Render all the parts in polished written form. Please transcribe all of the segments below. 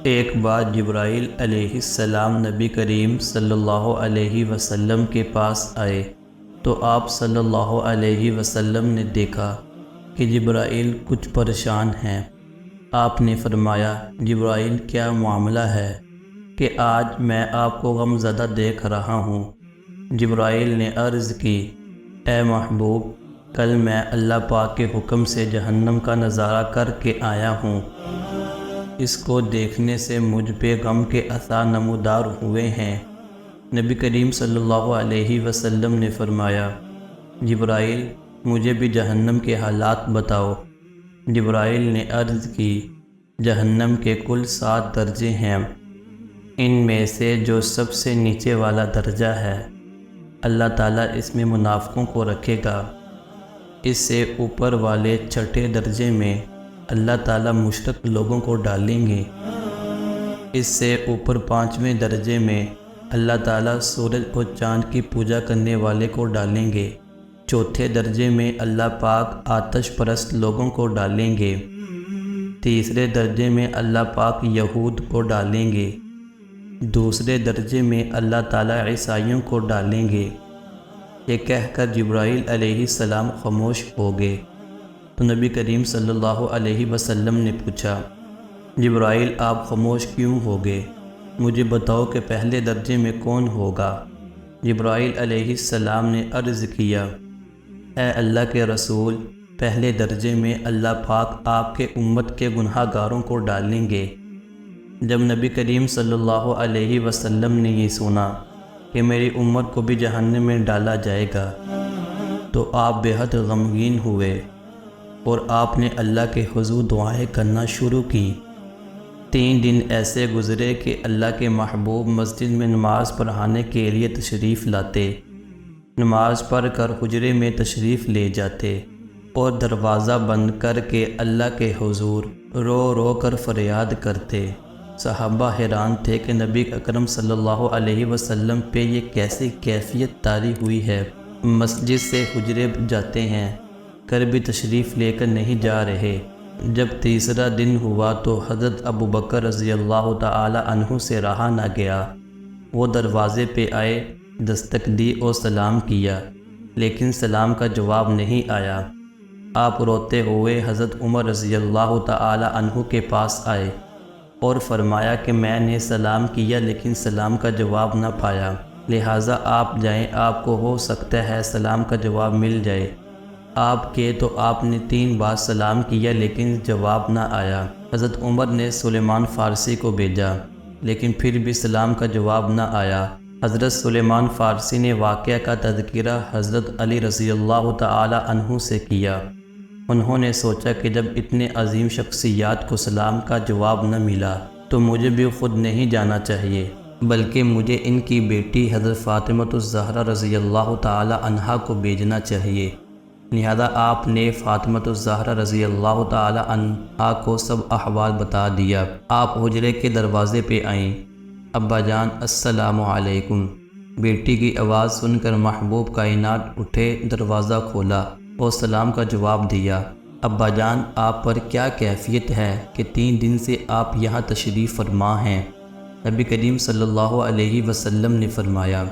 ایک بار جبرائیل علیہ السلام نبی کریم صلی اللہ علیہ وسلم کے پاس آئے تو آپ صلی اللہ علیہ وسلم نے دیکھا کہ جبرائیل کچھ پریشان ہیں۔ آپ نے فرمایا، جبرائیل کیا معاملہ ہے کہ آج میں آپ کو غم زدہ دیکھ رہا ہوں؟ جبرائیل نے عرض کی، اے محبوب، کل میں اللہ پاک کے حکم سے جہنم کا نظارہ کر کے آیا ہوں۔ اس کو دیکھنے سے مجھ پہ غم کے اثار نمودار ہوئے ہیں۔ نبی کریم صلی اللہ علیہ وسلم نے فرمایا، جبرائیل مجھے بھی جہنم کے حالات بتاؤ۔ جبرائیل نے عرض کی، جہنم کے کل 7 درجے ہیں، ان میں سے جو سب سے نیچے والا درجہ ہے، اللہ تعالیٰ اس میں منافقوں کو رکھے گا۔ اس سے اوپر والے 6 درجے میں اللہ تعالیٰ مشرک لوگوں کو ڈالیں گے۔ اس سے اوپر 5ویں درجے میں اللہ تعالیٰ سورج اور چاند کی پوجا کرنے والے کو ڈالیں گے۔ 4تھے درجے میں اللہ پاک آتش پرست لوگوں کو ڈالیں گے۔ 3رے درجے میں اللہ پاک یہود کو ڈالیں گے۔ 2 درجے میں اللہ تعالیٰ عیسائیوں کو ڈالیں گے۔ یہ کہہ کر جبرائیل علیہ السلام خاموش ہو گئے تو نبی کریم صلی اللہ علیہ وسلم نے پوچھا، جبرائیل آپ خاموش کیوں ہو گئے؟ مجھے بتاؤ کہ پہلے درجے میں کون ہوگا؟ جبرائیل علیہ السلام نے عرض کیا، اے اللہ کے رسول، پہلے درجے میں اللہ پاک آپ کے امت کے گناہ گاروں کو ڈالیں گے۔ جب نبی کریم صلی اللہ علیہ وسلم نے یہ سنا کہ میری امت کو بھی جہنم میں ڈالا جائے گا تو آپ بے حد غمگین ہوئے اور آپ نے اللہ کے حضور دعائیں کرنا شروع کی۔ 3 دن ایسے گزرے کہ اللہ کے محبوب مسجد میں نماز پڑھانے کے لیے تشریف لاتے، نماز پڑھ کر حجرے میں تشریف لے جاتے اور دروازہ بند کر کے اللہ کے حضور رو رو کر فریاد کرتے۔ صحابہ حیران تھے کہ نبی اکرم صلی اللہ علیہ وسلم پہ یہ کیسی کیفیت طاری ہوئی ہے، مسجد سے حجرے جاتے ہیں کر بھی تشریف لے کر نہیں جا رہے۔ جب تیسرا دن ہوا تو حضرت ابوبکر رضی اللہ تعالی عنہ سے رہا نہ گیا۔ وہ دروازے پہ آئے، دستک دی اور سلام کیا، لیکن سلام کا جواب نہیں آیا۔ آپ روتے ہوئے حضرت عمر رضی اللہ تعالی عنہ کے پاس آئے اور فرمایا کہ میں نے سلام کیا لیکن سلام کا جواب نہ پایا، لہٰذا آپ جائیں، آپ کو ہو سکتا ہے سلام کا جواب مل جائے۔ آپ کے تو آپ نے 3 بار سلام کیا لیکن جواب نہ آیا۔ حضرت عمر نے سلیمان فارسی کو بھیجا لیکن پھر بھی سلام کا جواب نہ آیا۔ حضرت سلیمان فارسی نے واقعہ کا تذکرہ حضرت علی رضی اللہ تعالی عنہ سے کیا۔ انہوں نے سوچا کہ جب اتنے عظیم شخصیات کو سلام کا جواب نہ ملا تو مجھے بھی خود نہیں جانا چاہیے، بلکہ مجھے ان کی بیٹی حضرت فاطمہ الزہرا رضی اللہ تعالی عنہا کو بھیجنا چاہیے۔ لہذا آپ نے فاطمہ الزہرا رضی اللہ تعالی عنہا کو سب احوال بتا دیا۔ آپ حجرے کے دروازے پہ آئیں، ابا جان السلام علیکم۔ بیٹی کی آواز سن کر محبوب کائنات اٹھے، دروازہ کھولا اور سلام کا جواب دیا۔ ابا جان آپ پر کیا کیفیت ہے کہ 3 دن سے آپ یہاں تشریف فرما ہیں؟ نبی کریم صلی اللہ علیہ وسلم نے فرمایا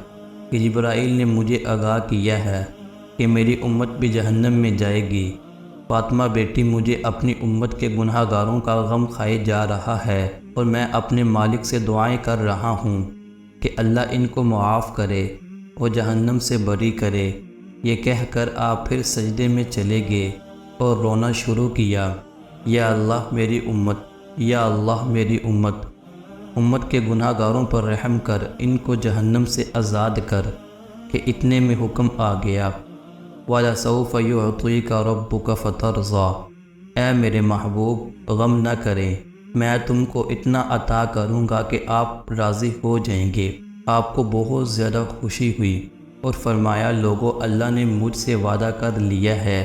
کہ جبرائیل نے مجھے آگاہ کیا ہے کہ میری امت بھی جہنم میں جائے گی۔ فاطمہ بیٹی مجھے اپنی امت کے گناہ گاروں کا غم کھائے جا رہا ہے اور میں اپنے مالک سے دعائیں کر رہا ہوں کہ اللہ ان کو معاف کرے اور جہنم سے بری کرے۔ یہ کہہ کر آپ پھر سجدے میں چلے گئے اور رونا شروع کیا، یا اللہ میری امت، یا اللہ میری امت، امت کے گناہ گاروں پر رحم کر، ان کو جہنم سے آزاد کر۔ کہ اتنے میں حکم آ گیا، وَلَسَوْفَ يُعْطِيكَ رَبُّكَ فَتَرْضَىٰ، اے میرے محبوب غم نہ کریں، میں تم کو اتنا عطا کروں گا کہ آپ راضی ہو جائیں گے۔ آپ کو بہت زیادہ خوشی ہوئی اور فرمایا، لوگو اللہ نے مجھ سے وعدہ کر لیا ہے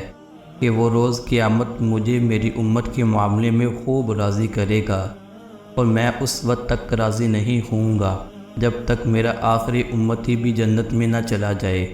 کہ وہ روز قیامت مجھے میری امت کے معاملے میں خوب راضی کرے گا، اور میں اس وقت تک راضی نہیں ہوں گا جب تک میرا آخری امتی بھی جنت میں نہ چلا جائے۔